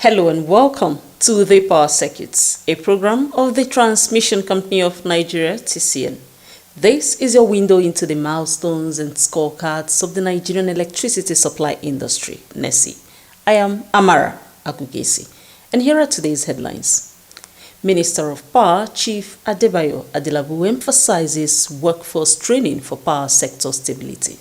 Hello and welcome to the Power Circuits, a program of the Transmission Company of Nigeria, TCN. This is your window into the milestones and scorecards of the Nigerian electricity supply industry, NESI. I am Amara Agugesi, and here are today's headlines. Minister of Power, Chief Adebayo Adelabu emphasizes workforce training for power sector stability.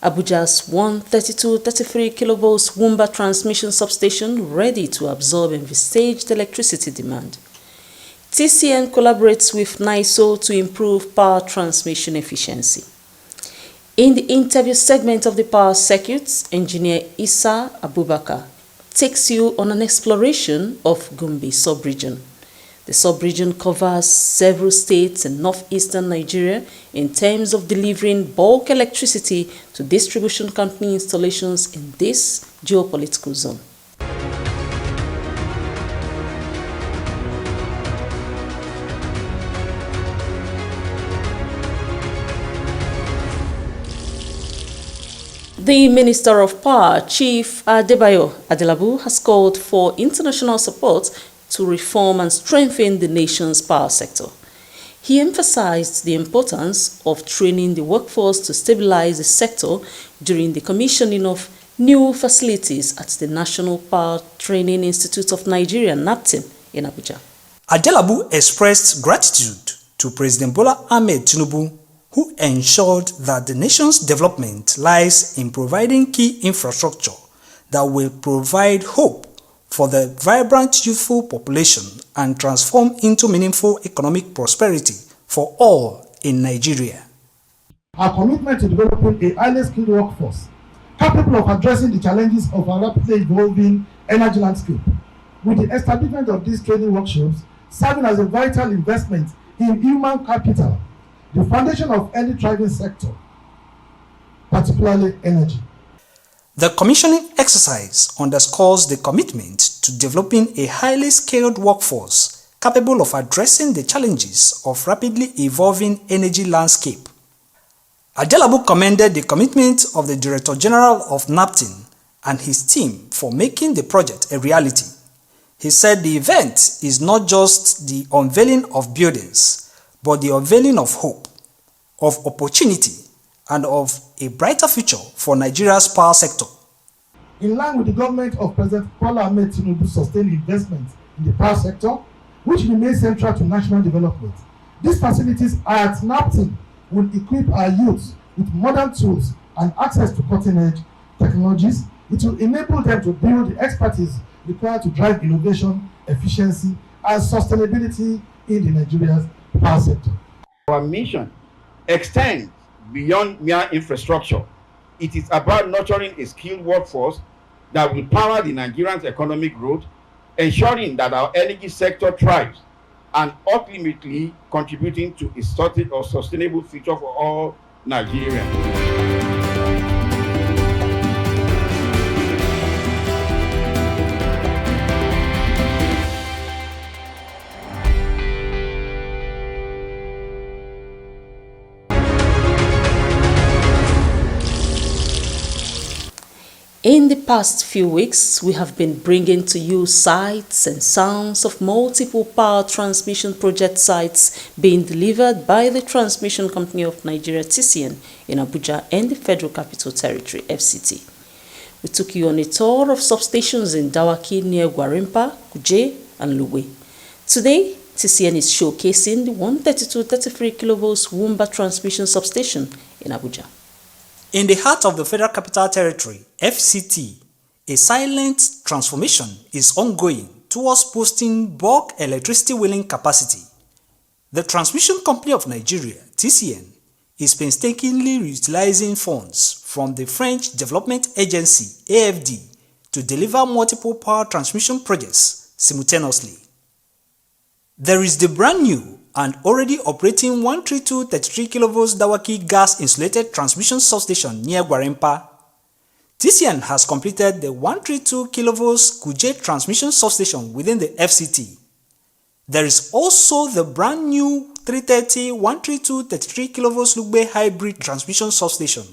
Abuja's 132-33 kV Wumba transmission substation ready to absorb envisaged electricity demand. TCN collaborates with NISO to improve power transmission efficiency. In the interview segment of the Power Circuits, Engineer Issa Abubakar takes you on an exploration of Gombe sub-region. The sub-region covers several states in northeastern Nigeria in terms of delivering bulk electricity to distribution company installations in this geopolitical zone. The Minister of Power, Chief Adebayo Adelabu, has called for international support to reform and strengthen the nation's power sector. He emphasized the importance of training the workforce to stabilize the sector during the commissioning of new facilities at the National Power Training Institute of Nigeria, NAPTIN, in Abuja. Adelabu expressed gratitude to President Bola Ahmed Tinubu, who ensured that the nation's development lies in providing key infrastructure that will provide hope for the vibrant youthful population and transform into meaningful economic prosperity for all in Nigeria. Our commitment to developing a highly skilled workforce capable of addressing the challenges of our rapidly evolving energy landscape, with the establishment of these training workshops serving as a vital investment in human capital, the foundation of any thriving sector, particularly energy. The commissioning exercise underscores the commitment to developing a highly skilled workforce capable of addressing the challenges of rapidly evolving energy landscape. Adelabu commended the commitment of the Director General of NAPTIN and his team for making the project a reality. He said the event is not just the unveiling of buildings, but the unveiling of hope, of opportunity, and of a brighter future for Nigeria's power sector. In line with the government of President Bola Ahmed Tinubu's sustained investment in the power sector, which remains central to national development, these facilities at NAPTIN will equip our youth with modern tools and access to cutting-edge technologies. It will enable them to build the expertise required to drive innovation, efficiency, and sustainability in the Nigeria's power sector. Our mission extends beyond mere infrastructure. It is about nurturing a skilled workforce that will power the Nigerian's economic growth, ensuring that our energy sector thrives, and ultimately contributing to a sustainable future for all Nigerians. In the past few weeks, we have been bringing to you sights and sounds of multiple power transmission project sites being delivered by the Transmission Company of Nigeria, TCN, in Abuja and the Federal Capital Territory, FCT. We took you on a tour of substations in Dawaki near Gwarimpa, Kuje, and Luwe. Today, TCN is showcasing the 132-33 kV Wumba transmission substation in Abuja. In the heart of the Federal Capital Territory, FCT, a silent transformation is ongoing towards boosting bulk electricity wheeling capacity. The Transmission Company of Nigeria, TCN, is painstakingly utilizing funds from the French Development Agency, AFD, to deliver multiple power transmission projects simultaneously. There is the brand new and already operating 132-33 kV Dawaki gas-insulated transmission substation near Gwarimpa. TCN has completed the 132 kV Kuje transmission substation within the FCT. There is also the brand new 330 132-33 kV Lugbe hybrid transmission substation.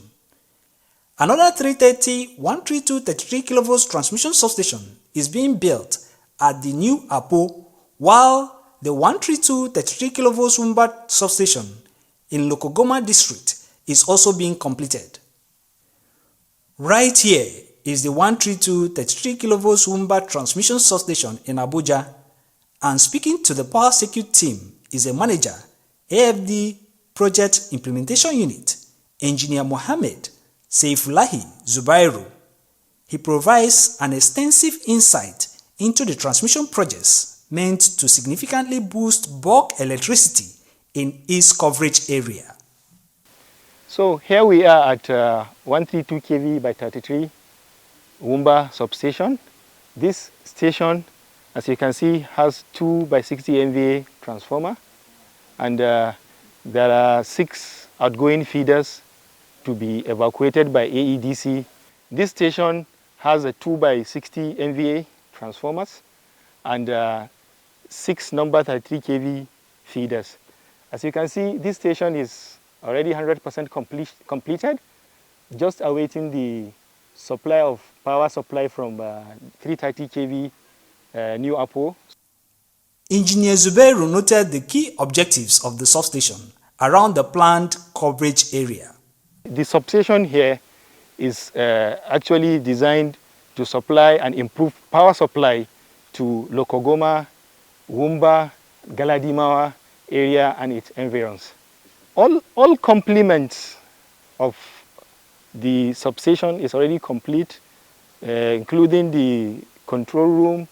Another 330 132 33 kV transmission substation is being built at the new Apo, while the 132 33 kV Wumba substation in Lokogoma district is also being completed. Right here is the 132 33 kV Wumba transmission substation in Abuja, and speaking to the power circuit team is a manager, AFD Project Implementation Unit, Engineer Mohammed Saifulahi Zubairu. He provides an extensive insight into the transmission projects meant to significantly boost bulk electricity in its coverage area. So here we are at 132 kV by 33 Wumba substation. This station, as you can see, has 2 by 60 MVA transformer, and there are 6 outgoing feeders to be evacuated by AEDC. This station has a 2 by 60 MVA transformers and 6 number 33 kV feeders. As you can see, this station is already 100% completed, just awaiting the supply of power supply from 330 kV new Apo. Engineer Zubairu noted the key objectives of the substation around the planned coverage area. The substation here is actually designed to supply and improve power supply to Lokogoma, Wumba, Galadimawa area and its environs. All complements of the substation is already complete, including the control room,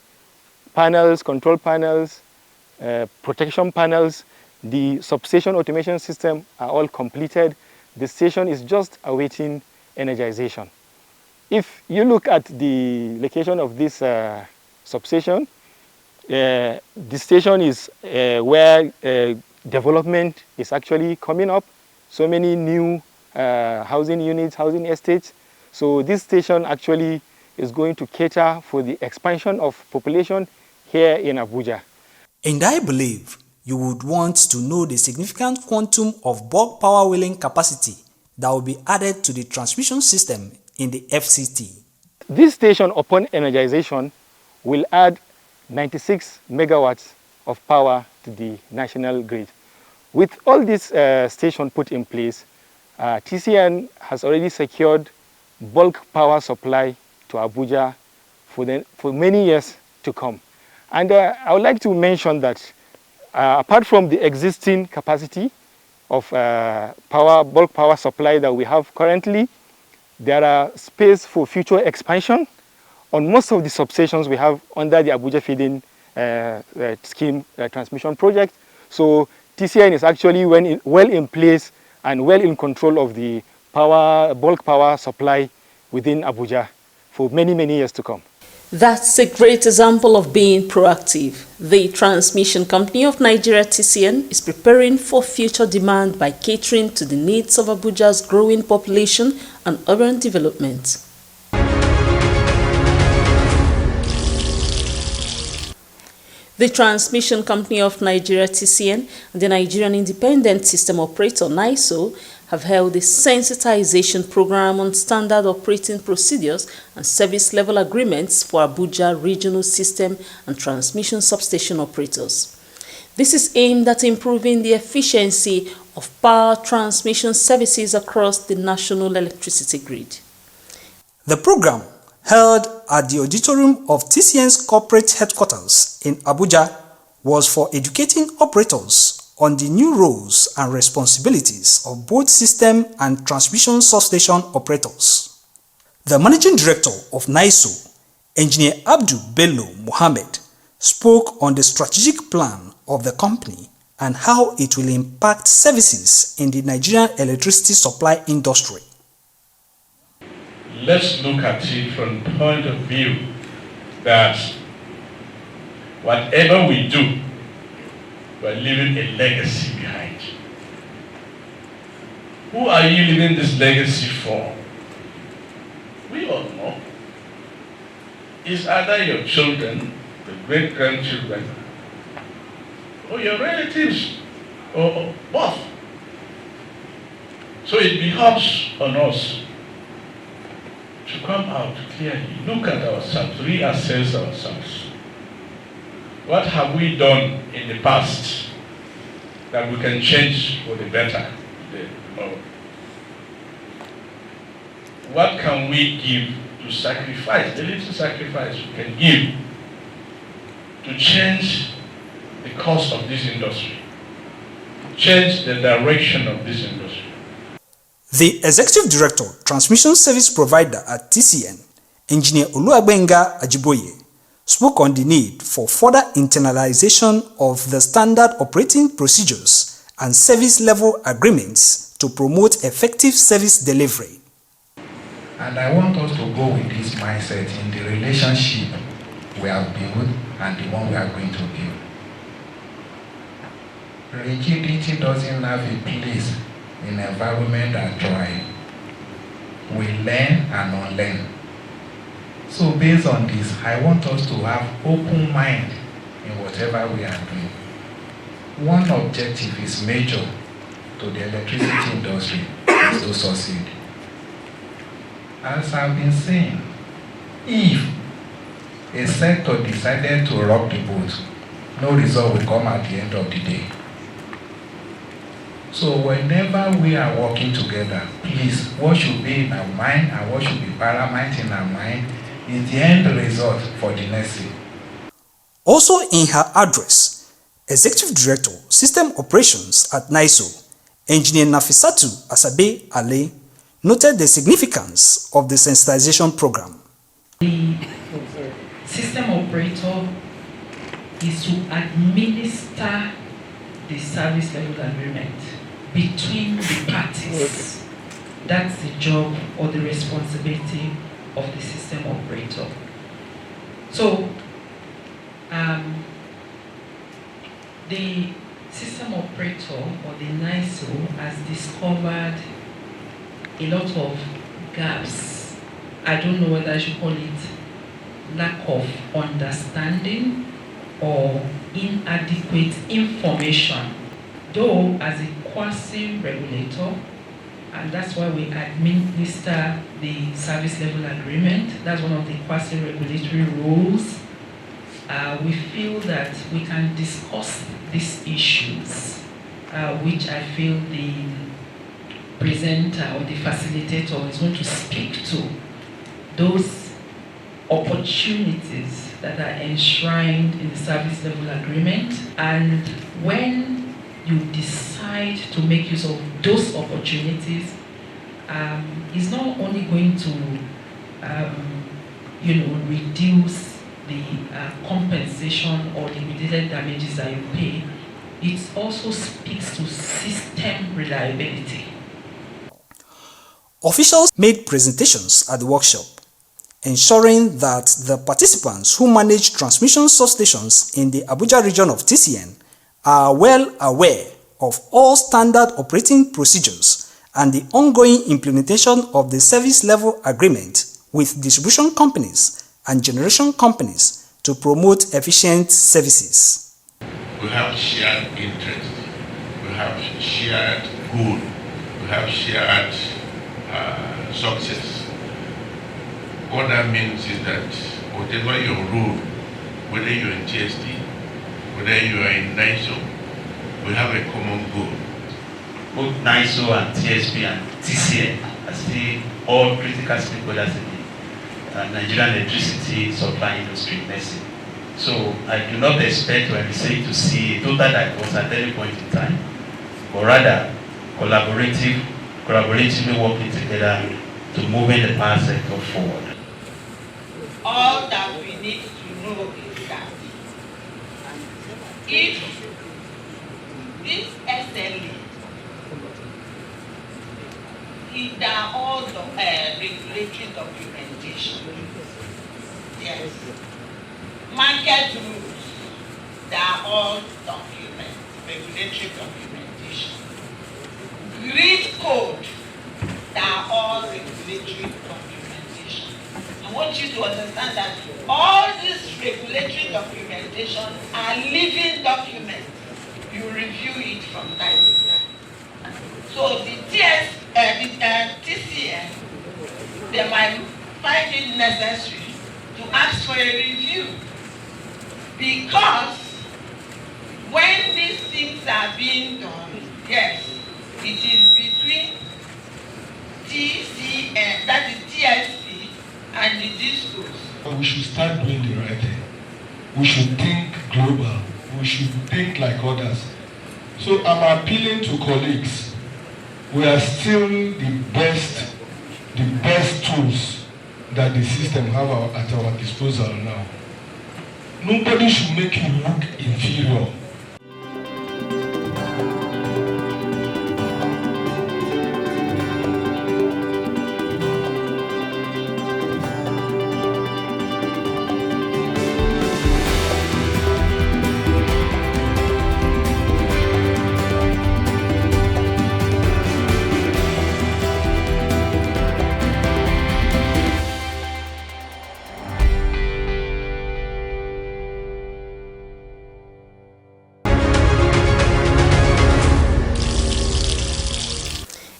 panels, control panels, protection panels. The substation automation system are all completed. The station is just awaiting energization. If you look at the location of this substation, the station is where development is actually coming up. So many new housing units, housing estates. So this station actually is going to cater for the expansion of population here in Abuja. And I believe you would want to know the significant quantum of bulk power wheeling capacity that will be added to the transmission system in the FCT. This station, upon energization, will add 96 megawatts of power to the national grid. With all this station put in place, TCN has already secured bulk power supply to Abuja for many years to come. And I would like to mention that apart from the existing capacity of bulk power supply that we have currently, there are space for future expansion on most of the substations we have under the Abuja Feeding Scheme transmission project. So TCN is actually well in place and well in control of the bulk power supply within Abuja for many, many years to come. That's a great example of being proactive. The Transmission Company of Nigeria, TCN, is preparing for future demand by catering to the needs of Abuja's growing population and urban development. The Transmission Company of Nigeria, TCN, and the Nigerian Independent System Operator, NISO, have held a sensitization program on standard operating procedures and service level agreements for Abuja regional system and transmission substation operators. This is aimed at improving the efficiency of power transmission services across the national electricity grid. The program, held at the auditorium of TCN's corporate headquarters in Abuja, was for educating operators on the new roles and responsibilities of both system and transmission substation operators. The managing director of NISO, Engineer Abdul Bello Mohammed, spoke on the strategic plan of the company and how it will impact services in the Nigerian electricity supply industry. Let's look at it from the point of view that whatever we do, we're leaving a legacy behind. Who are you leaving this legacy for? We all know. It's either your children, the great-grandchildren, or your relatives, or both. So it behoves on us come out clearly, look at ourselves, reassess ourselves. What have we done in the past that we can change for the better? What can we give to sacrifice, the little sacrifice we can give to change the course of this industry, change the direction of this industry? The Executive Director, Transmission Service Provider at TCN, Engineer Oluwabenga Ajiboye, spoke on the need for further internalization of the standard operating procedures and service level agreements to promote effective service delivery. And I want us to go with this mindset in the relationship we have built and the one we are going to build. Rigidity doesn't have a place in an environment that thrives. We learn and unlearn. So based on this, I want us to have open mind in whatever we are doing. One objective is major to the electricity industry is to succeed. As I've been saying, if a sector decided to rock the boat, no result will come at the end of the day. So whenever we are working together, please, what should be in our mind and what should be paramount in our mind is the end result for the next year. Also in her address, Executive Director, System Operations at NISO, Engineer Nafisatu Asabe Ale, noted the significance of the sensitization program. The system operator is to administer the service level agreement between the parties. That's the job or the responsibility of the system operator. So, the system operator or the NISO has discovered a lot of gaps. I don't know whether I should call it lack of understanding or inadequate information. Though as a quasi-regulator, and that's why we administer the service level agreement, that's one of the quasi-regulatory roles, we feel that we can discuss these issues, which I feel the presenter or the facilitator is going to speak to, those opportunities that are enshrined in the service level agreement. And when you decide to make use of those opportunities, it's not only going to reduce the compensation or liquidated damages that you pay, it also speaks to system reliability. Officials made presentations at the workshop, ensuring that the participants who manage transmission substations in the Abuja region of TCN are well aware of all standard operating procedures and the ongoing implementation of the service level agreement with distribution companies and generation companies to promote efficient services. We have shared interest, we have shared good, we have shared success. What that means is that whatever your role, whether you're in TST, whether you are in NISO, we have a common goal. Both NISO and TSP and TCN are still all critical stakeholders in the Nigerian electricity supply industry. So I do not expect when we say to see a total divorce at any point in time, but rather collaboratively working together to moving the power sector forward. All that we need to know is that if this SLE is all the regulatory documentation, yes, market rules, they are all documents, regulatory documentation, grid code, they are all regulatory documentation. I want you to understand that all this regulatory documentation are living documents. You review it from time to time. So the TCN, they might find We should start doing the right thing. We should think global. We should think like others. So I'm appealing to colleagues. We are still the best tools that the system have at our disposal now. Nobody should make you look inferior.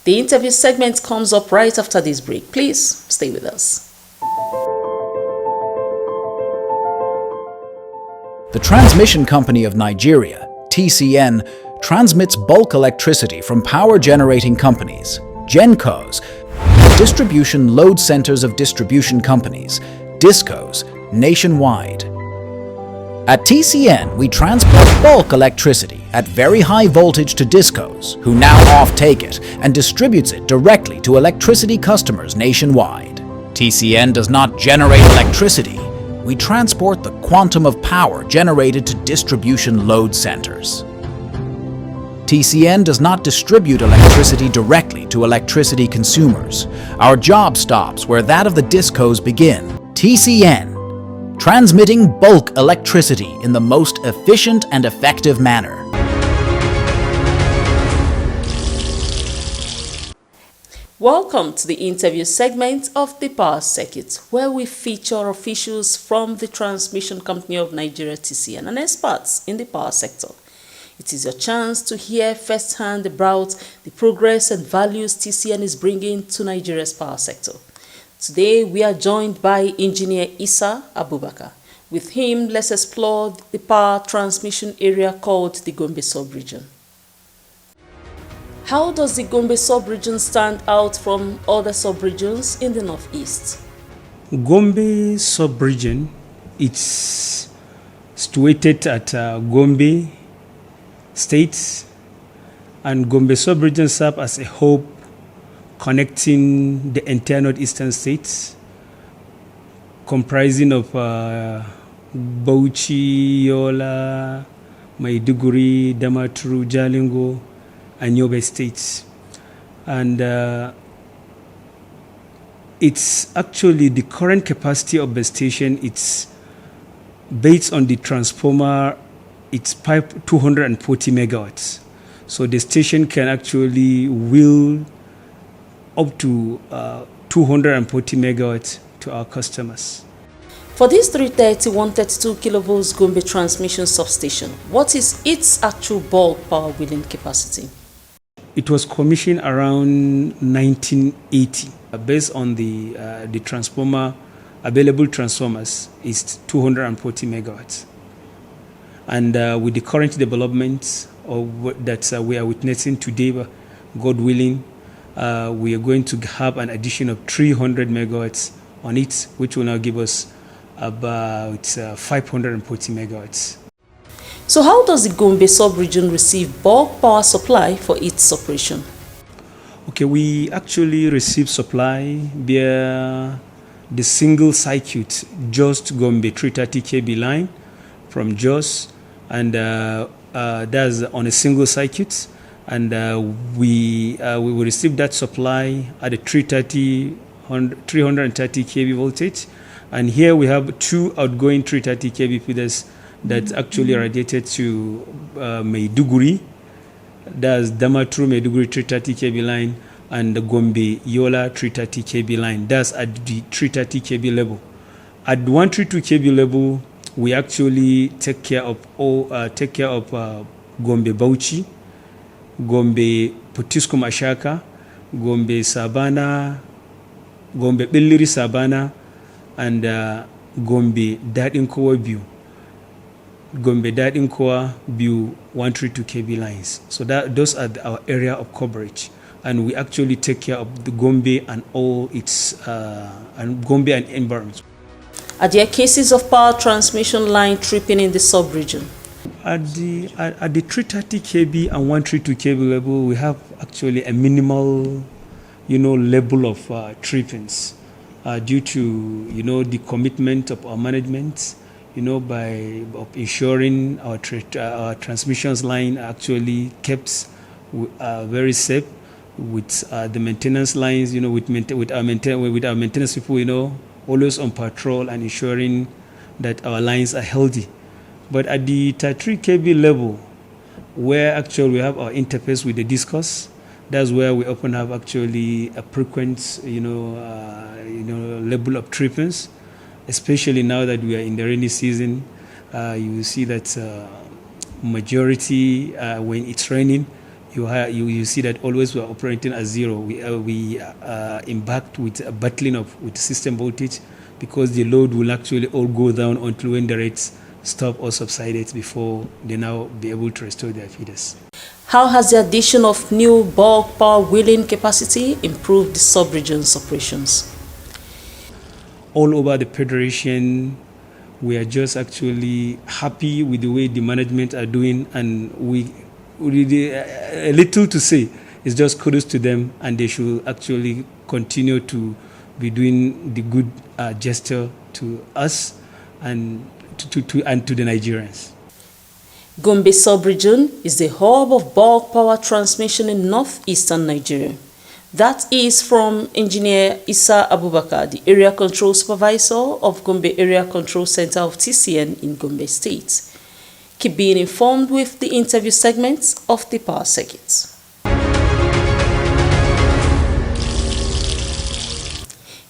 The interview segment comes up right after this break. Please stay with us. The Transmission Company of Nigeria, TCN, transmits bulk electricity from power generating companies, GENCOs, distribution load centers of distribution companies, DISCOs, nationwide. At TCN, we transport bulk electricity at very high voltage to DISCOs, who now off-take it and distributes it directly to electricity customers nationwide. TCN does not generate electricity. We transport the quantum of power generated to distribution load centers. TCN does not distribute electricity directly to electricity consumers. Our job stops where that of the DISCOs begin. TCN, transmitting bulk electricity in the most efficient and effective manner. Welcome to the interview segment of the Power Circuit, where we feature officials from the Transmission Company of Nigeria, TCN, and experts in the power sector. It is your chance to hear firsthand about the progress and values TCN is bringing to Nigeria's power sector. Today, we are joined by Engineer Issa Abubakar. With him, let's explore the power transmission area called the Gombe Sub-Region. How does the Gombe Sub-Region stand out from other sub-regions in the northeast? Gombe Sub-Region, it's situated at Gombe State, and Gombe Sub-Region serves as a hub connecting the entire northeastern states, comprising of Bauchi, Yola, Maiduguri, Damaturu, Jalingo, and Yobe states. And it's actually the current capacity of the station. It's based on the transformer. It's 240 megawatts. So the station can actually wheel up to 240 megawatts to our customers. For this 330 132 kilovolts Gombe transmission substation, what is its actual bulk power wheeling capacity? It was commissioned around 1980. Based on the transformer, available transformers is 240 megawatts. And with the current developments that we are witnessing today, God willing, we are going to have an addition of 300 megawatts on it, which will now give us about 540 megawatts. So how does the Gombe sub-region receive bulk power supply for its operation? Okay, we actually receive supply via the single circuit Jos Gombe 330 kV line from Jos, and that's on a single circuit, and we will receive that supply at a 330 kV voltage. And here we have two outgoing 330 kV feeders that actually radiated to Maiduguri. That's Damaturu Maiduguri 330 kV line and the Gombe Yola 330 kV line. That's at the 330 kV level. At 132 kV level, we actually take care of Gombe Bauchi, Gombe Potiskum Ashaka, Gombe Sabana, Gombe Billiri Sabana, and Gombe Dadinkowa View. Gombe Dadinkowa View 132 kV lines. So those are our area of coverage, and we actually take care of the Gombe and all its and Gombe and environments. Are there cases of power transmission line tripping in the sub-region? At the 330 kV and 132 kV level, we have actually a minimal, level of trippings due to, the commitment of our management, by ensuring our transmissions line actually kept very safe with the maintenance lines, with our maintenance people, always on patrol and ensuring that our lines are healthy. But at the 33 kV level, where actually we have our interface with the discos, that's where we often have actually a frequent, level of trippings, especially now that we are in the rainy season. You will see that majority when it's raining, you see that always we are operating at zero. We impact with a battling with system voltage, because the load will actually all go down until when the rates stop or subsided before they now be able to restore their feeders. How has the addition of new bulk power wheeling capacity improved the sub-region's operations? All over the Federation, we are just actually happy with the way the management are doing, and we really a little to say. It's just kudos to them, and they should actually continue to be doing the good gesture to us and to the Nigerians. Gombe sub-region is the hub of bulk power transmission in northeastern Nigeria. That is from Engineer Issa Abubakar, the Area Control Supervisor of Gombe Area Control Center of TCN in Gombe State. Keep being informed with the interview segments of the Power Circuit.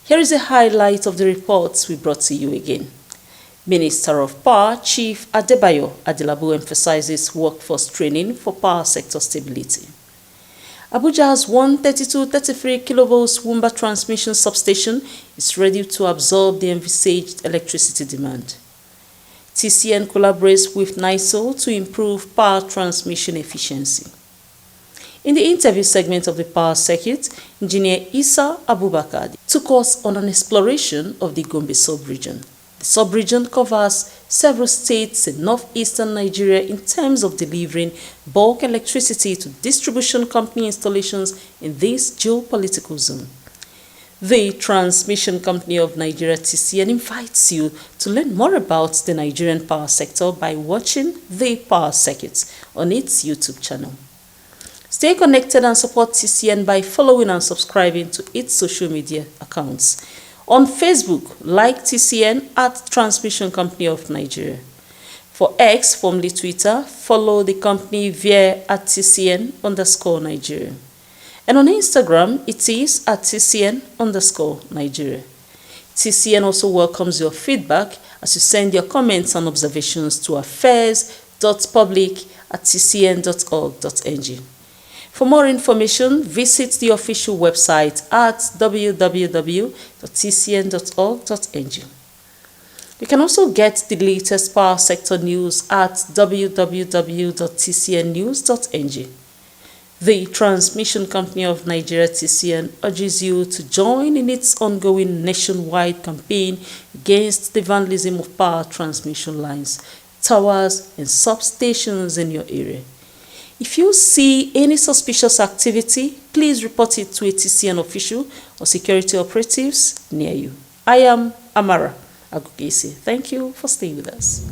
Here is a highlight of the reports we brought to you again. Minister of Power, Chief Adebayo Adelabu, emphasizes workforce training for power sector stability. Abuja's 132-33 kV Wumba transmission substation is ready to absorb the envisaged electricity demand. TCN collaborates with NISO to improve power transmission efficiency. In the interview segment of the Power Circuit, Engineer Issa Abubakar took us on an exploration of the Gombe sub-region. The sub-region covers several states in northeastern Nigeria in terms of delivering bulk electricity to distribution company installations in this geopolitical zone. The Transmission Company of Nigeria TCN invites you to learn more about the Nigerian power sector by watching the Power Circuit on its YouTube channel. Stay connected and support TCN by following and subscribing to its social media accounts. On Facebook, like TCN at Transmission Company of Nigeria. For X, formerly Twitter, follow the company via at TCN_Nigeria. And on Instagram, it is at TCN_Nigeria. TCN also welcomes your feedback as you send your comments and observations to affairs.public@tcn.org.ng. For more information, visit the official website at www.tcn.org.ng. You can also get the latest power sector news at www.tcnnews.ng. The Transmission Company of Nigeria TCN urges you to join in its ongoing nationwide campaign against the vandalism of power transmission lines, towers, and substations in your area. If you see any suspicious activity, please report it to a TCN official or security operatives near you. I am Amara Agugese. Thank you for staying with us.